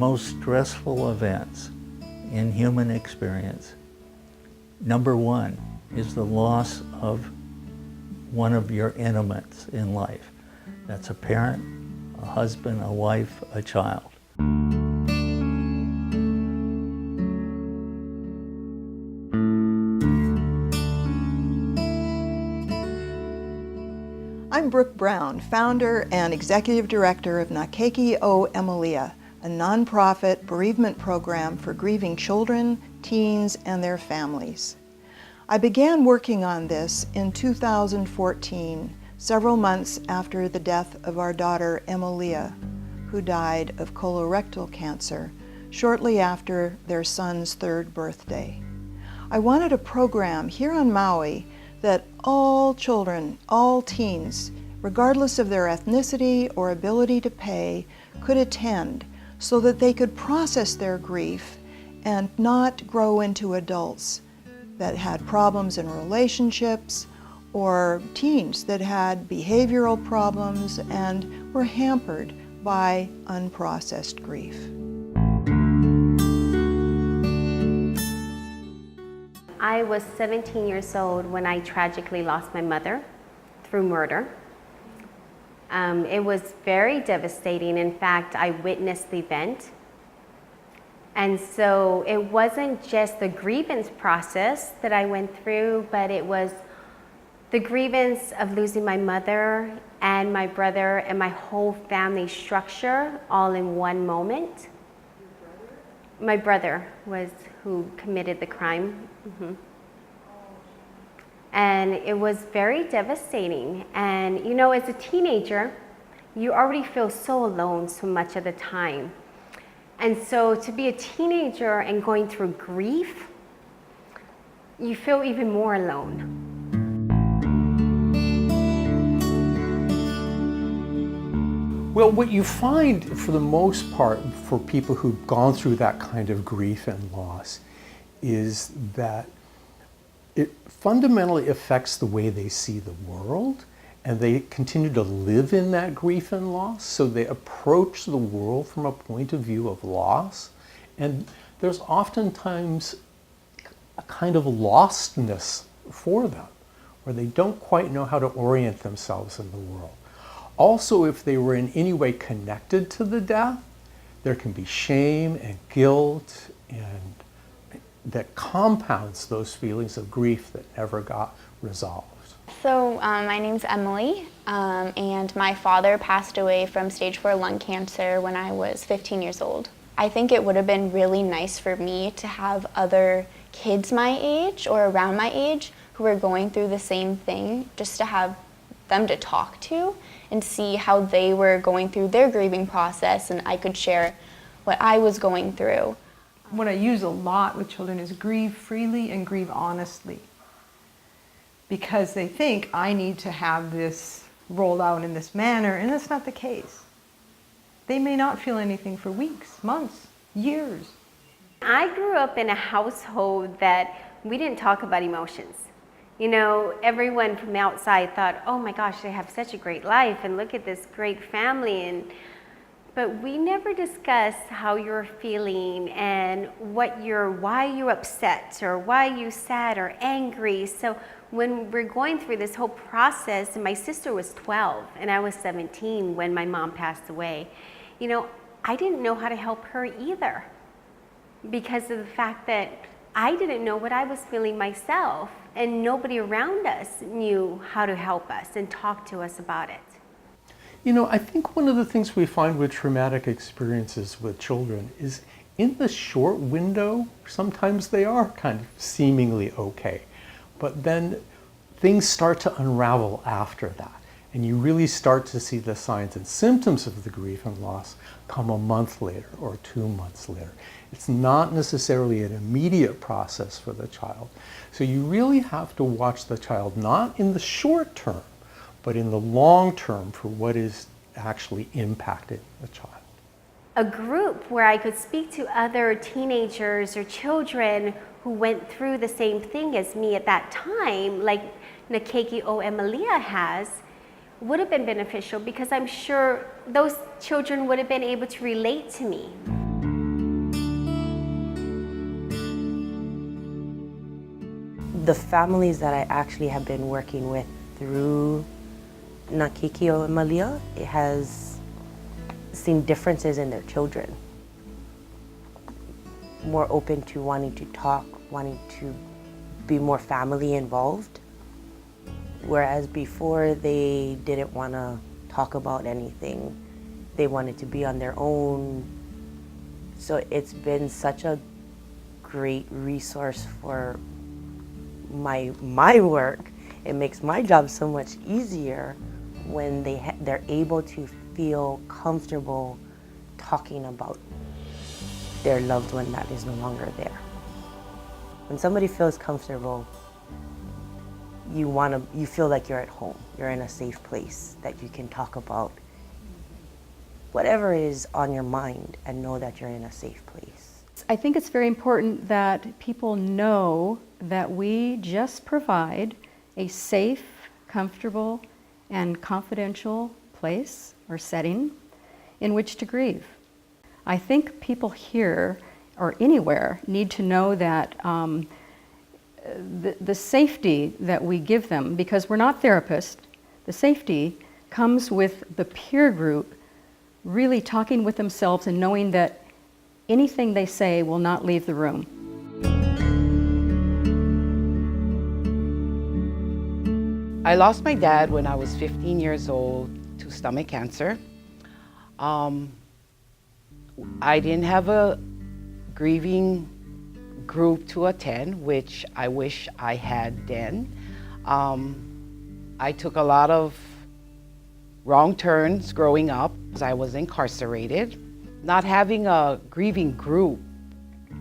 most stressful events in human experience, number one is the loss of one of your intimates in life. That's a parent, a husband, a wife, a child. I'm Brooke Brown, founder and executive director of Keiki o Emalia, a nonprofit bereavement program for grieving children, teens, and their families. I began working on this in 2014, several months after the death of our daughter Emalia, who died of colorectal cancer shortly after their son's 3rd birthday. I wanted a program here on Maui that all children, all teens, regardless of their ethnicity or ability to pay, could attend so that they could process their grief and not grow into adults that had problems in relationships, or teens that had behavioral problems and were hampered by unprocessed grief. I was 17 years old when I tragically lost my mother through murder. It was very devastating. In fact, I witnessed the event. And so it wasn't just the grievance process that I went through, but it was the grievance of losing my mother and my brother and my whole family structure all in one moment. My brother was who committed the crime. And it was very devastating. And you know, as a teenager, you already feel so alone so much of the time. And so to be a teenager and going through grief, you feel even more alone. Well, what you find for the most part for people who've gone through that kind of grief and loss is that it fundamentally affects the way they see the world, and they continue to live in that grief and loss. So they approach the world from a point of view of loss. And there's oftentimes a kind of lostness for them, where they don't quite know how to orient themselves in the world. Also, if they were in any way connected to the death, there can be shame and guilt, and that compounds those feelings of grief that never got resolved. So my name's Emily, and my father passed away from stage 4 lung cancer when I was 15 years old. I think it would have been really nice for me to have other kids my age or around my age who were going through the same thing, just to have them to talk to and see how they were going through their grieving process, and I could share what I was going through. What I use a lot with children is grieve freely and grieve honestly, because they think I need to have this rolled out in this manner, and that's not the case. They may not feel anything for weeks, months, years. I grew up in a household that we didn't talk about emotions. You know, everyone from outside thought, oh my gosh, they have such a great life and look at this great family. But we never discussed how you're feeling and why you're upset or why you sad or angry. So when we're going through this whole process, and my sister was 12 and I was 17 when my mom passed away, you know, I didn't know how to help her either, because of the fact that I didn't know what I was feeling myself, and nobody around us knew how to help us and talk to us about it. You know, I think one of the things we find with traumatic experiences with children is in the short window, sometimes they are kind of seemingly okay. But then things start to unravel after that. And you really start to see the signs and symptoms of the grief and loss come a month later or 2 months later. It's not necessarily an immediate process for the child. So you really have to watch the child, not in the short term, but in the long term for what is actually impacting the child. A group where I could speak to other teenagers or children who went through the same thing as me at that time, like Keiki o Emalia has, would have been beneficial, because I'm sure those children would have been able to relate to me. The families that I actually have been working with through Keiki or Emalia, it has seen differences in their children. More open to wanting to talk, wanting to be more family involved. Whereas before they didn't want to talk about anything. They wanted to be on their own. So it's been such a great resource for my work. It makes my job so much easier when they're able to feel comfortable talking about their loved one that is no longer there. When somebody feels comfortable, you feel like you're at home. You're in a safe place that you can talk about whatever is on your mind and know that you're in a safe place. I think it's very important that people know that we just provide a safe, comfortable, and confidential place or setting in which to grieve. I think people here or anywhere need to know that the safety that we give them, because we're not therapists, the safety comes with the peer group really talking with themselves and knowing that anything they say will not leave the room. I lost my dad when I was 15 years old to stomach cancer. I didn't have a grieving group to attend, which I wish I had then. I took a lot of wrong turns growing up because I was incarcerated. Not having a grieving group,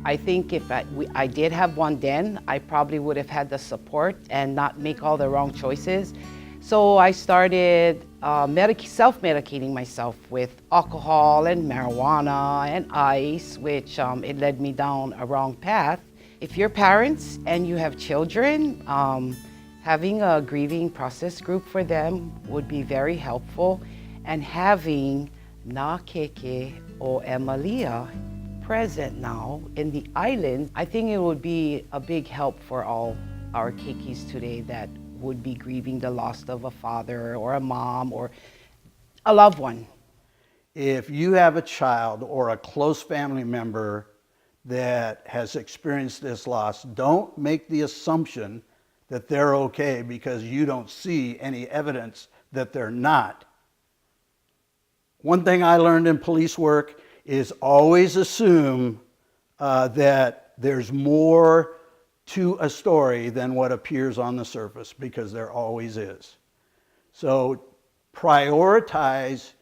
I think if I did have one then, I probably would have had the support and not make all the wrong choices. So I started self-medicating myself with alcohol and marijuana and ice, which it led me down a wrong path. If you're parents and you have children, having a grieving process group for them would be very helpful, and having Na Keiki or Emalia present now in the island, I think it would be a big help for all our Keikis today that would be grieving the loss of a father or a mom or a loved one. If you have a child or a close family member that has experienced this loss, don't make the assumption that they're okay because you don't see any evidence that they're not. One thing I learned in police work is always assume that there's more to a story than what appears on the surface, because there always is. So prioritize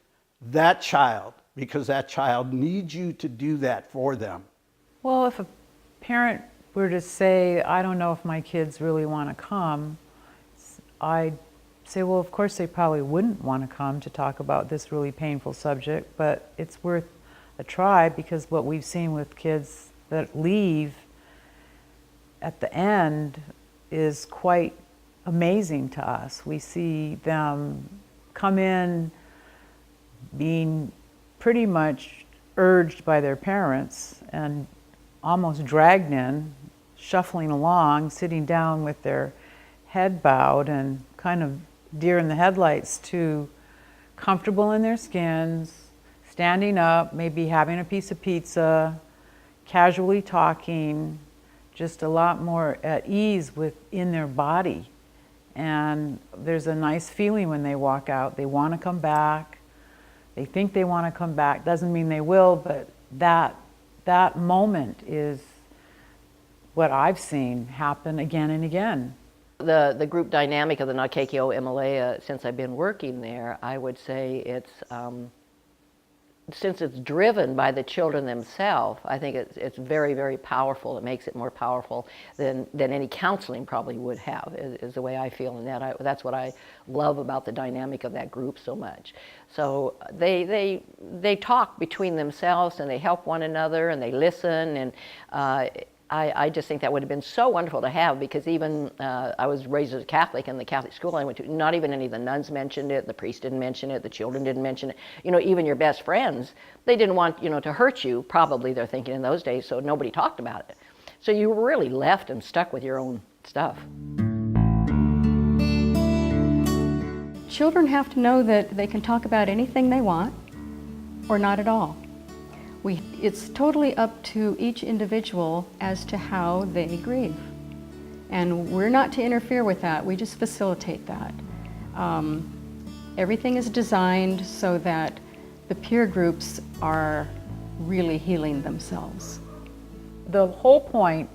that child, because that child needs you to do that for them. Well, if a parent were to say, I don't know if my kids really want to come, I'd say, well, of course they probably wouldn't want to come to talk about this really painful subject, but it's worth a try, because what we've seen with kids that leave at the end is quite amazing to us. We see them come in being pretty much urged by their parents and almost dragged in, shuffling along, sitting down with their head bowed and kind of deer in the headlights, to comfortable in their skins, standing up, maybe having a piece of pizza, casually talking, just a lot more at ease within their body. And there's a nice feeling when they walk out. They want to come back. They think they want to come back. Doesn't mean they will, but that moment is what I've seen happen again and again. The group dynamic of the Na Keiki o Emalia, since I've been working there, I would say it's, since it's driven by the children themselves, I think it's very, very powerful. It makes it more powerful than any counseling probably would have, is the way I feel. And that's what I love about the dynamic of that group so much. So they talk between themselves, and they help one another, and they listen, and I just think that would have been so wonderful to have, because even I was raised as a Catholic, and the Catholic school I went to, not even any of the nuns mentioned it, the priest didn't mention it, the children didn't mention it. You know, even your best friends, they didn't want, to hurt you, probably they're thinking in those days, so nobody talked about it. So you were really left and stuck with your own stuff. Children have to know that they can talk about anything they want or not at all. It's totally up to each individual as to how they grieve. And we're not to interfere with that, we just facilitate that. Everything is designed so that the peer groups are really healing themselves. The whole point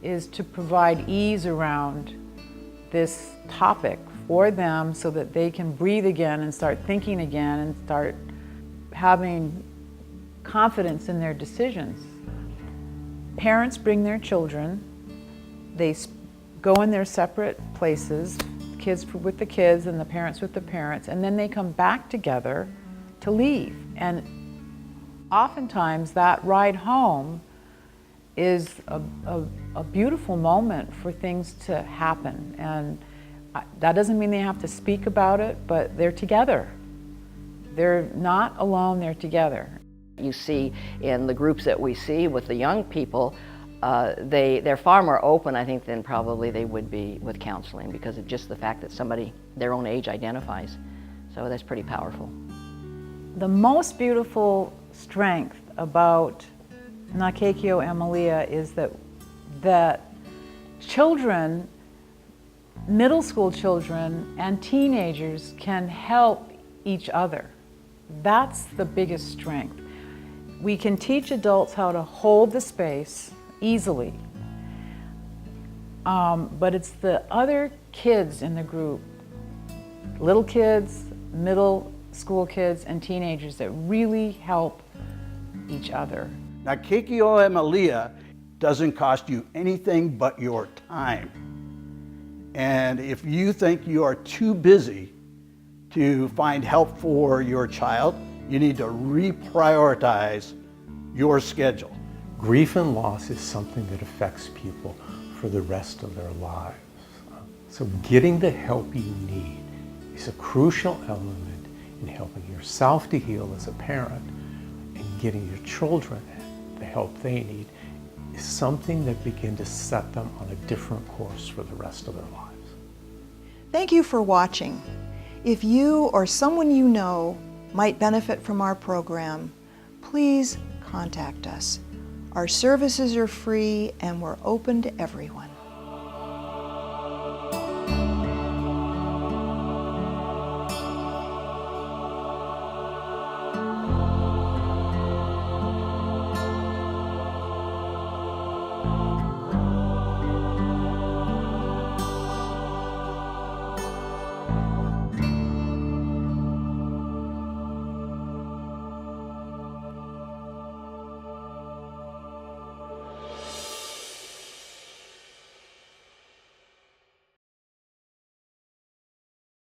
is to provide ease around this topic for them so that they can breathe again and start thinking again and start having confidence in their decisions. Parents bring their children, they go in their separate places, kids with the kids and the parents with the parents, and then they come back together to leave. And oftentimes that ride home is a beautiful moment for things to happen. And that doesn't mean they have to speak about it, but they're together. They're not alone, they're together. You see in the groups that we see with the young people, they're far more open, I think, than probably they would be with counseling, because of just the fact that somebody their own age identifies. So that's pretty powerful. The most beautiful strength about Na Keiki o Emalia is that children, middle school children and teenagers can help each other. That's the biggest strength. We can teach adults how to hold the space easily, but it's the other kids in the group, little kids, middle school kids, and teenagers that really help each other. Now, Keiki o Emalia doesn't cost you anything but your time. And if you think you are too busy to find help for your child, you need to reprioritize your schedule. Grief and loss is something that affects people for the rest of their lives. So getting the help you need is a crucial element in helping yourself to heal as a parent, and getting your children the help they need is something that begins to set them on a different course for the rest of their lives. Thank you for watching. If you or someone you know might benefit from our program, please contact us. Our services are free and we're open to everyone.